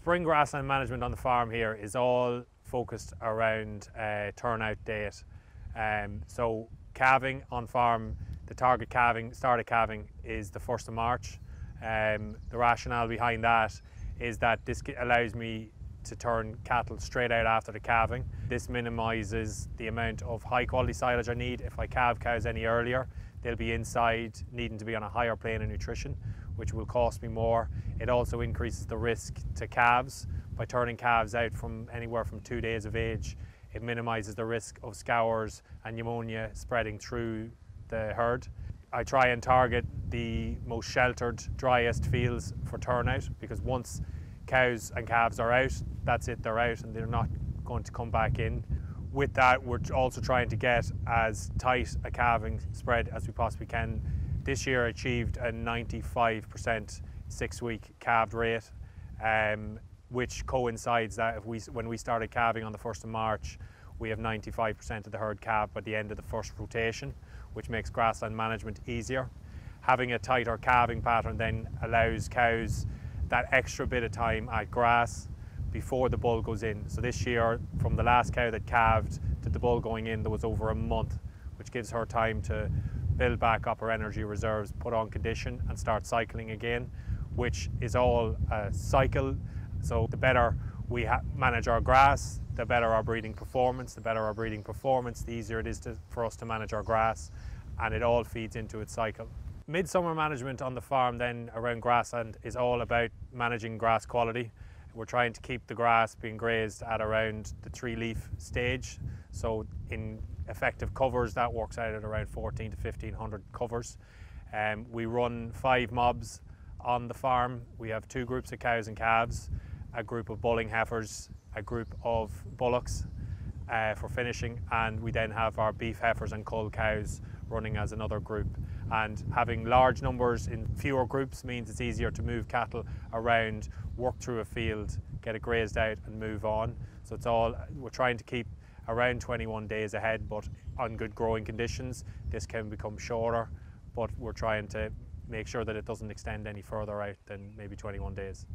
spring grassland management on the farm here is all focused around turnout date. So calving on farm, the target calving, start of calving is the 1st of March. The rationale behind that is that this allows me to turn cattle straight out after the calving. This minimises the amount of high quality silage I need. If I calve cows any earlier, they'll be inside needing to be on a higher plane of nutrition, which will cost me more. It also increases the risk to calves. By turning calves out from anywhere from 2 days of age, it minimises the risk of scours and pneumonia spreading through the herd. I try and target the most sheltered, driest fields for turnout, because once cows and calves are out, that's it, they're out and they're not going to come back in. With that, we're also trying to get as tight a calving spread as we possibly can. This year I achieved a 95% 6-week calved rate, which coincides that when we started calving on the 1st of March, we have 95% of the herd calved by the end of the first rotation, which makes grassland management easier. Having a tighter calving pattern then allows cows that extra bit of time at grass before the bull goes in. So this year, from the last cow that calved to the bull going in, there was over a month, which gives her time to build back up her energy reserves, put on condition and start cycling again, which is all a cycle. So the better we manage our grass, the better our breeding performance. The better our breeding performance, the easier it is for us to manage our grass, and it all feeds into its cycle. Midsummer management on the farm then around grassland is all about managing grass quality. We're trying to keep the grass being grazed at around the 3-leaf stage. So in effective covers, that works out at around 14 to 1500 covers. We run 5 mobs on the farm. We have 2 groups of cows and calves, a group of bulling heifers, a group of bullocks for finishing, and we then have our beef heifers and cull cows running as another group. And having large numbers in fewer groups means it's easier to move cattle around, work through a field, get it grazed out and move on. So we're trying to keep around 21 days ahead, but on good growing conditions this can become shorter, but we're trying to make sure that it doesn't extend any further out than maybe 21 days.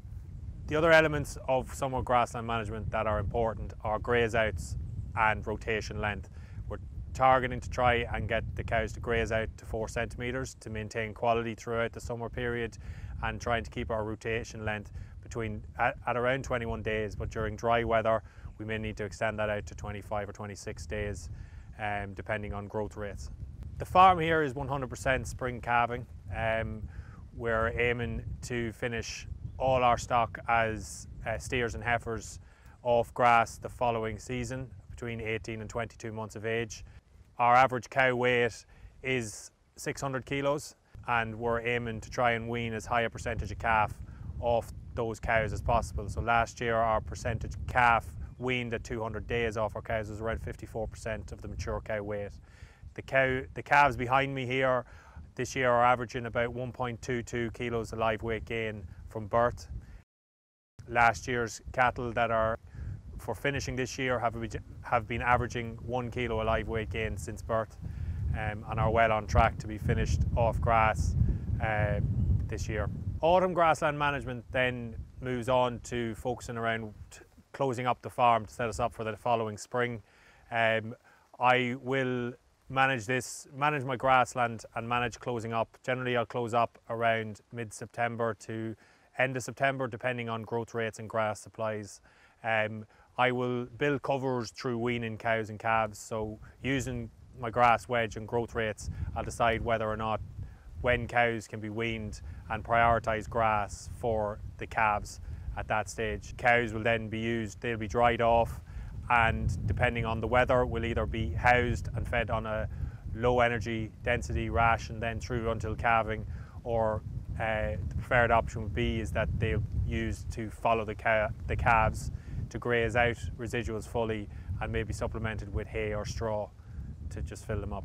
The other elements of summer grassland management that are important are graze outs and rotation length. We're targeting to try and get the cows to graze out to 4 centimetres to maintain quality throughout the summer period, and trying to keep our rotation length at around 21 days, but during dry weather we may need to extend that out to 25 or 26 days depending on growth rates. The farm here is 100% spring calving. We're aiming to finish all our stock as steers and heifers off grass the following season, between 18 and 22 months of age. Our average cow weight is 600 kilos, and we're aiming to try and wean as high a percentage of calf off those cows as possible. So last year our percentage calf weaned at 200 days off our cows was around 54% of the mature cow weight. The calves behind me here this year are averaging about 1.22 kilos of live weight gain from birth. Last year's cattle that are for finishing this year have been averaging 1 kilo of live weight gain since birth, and are well on track to be finished off grass this year. Autumn grassland management then moves on to focusing around closing up the farm to set us up for the following spring. I will manage my grassland and manage closing up. Generally I'll close up around mid-September to end of September, depending on growth rates and grass supplies. I will build covers through weaning cows and calves, so using my grass wedge and growth rates, I'll decide whether or not when cows can be weaned and prioritise grass for the calves at that stage. Cows will then be used, they'll be dried off, and depending on the weather will either be housed and fed on a low energy density ration then through until calving, or the preferred option would be is that they'll use to follow the calves to graze out residuals fully and maybe supplemented with hay or straw to just fill them up.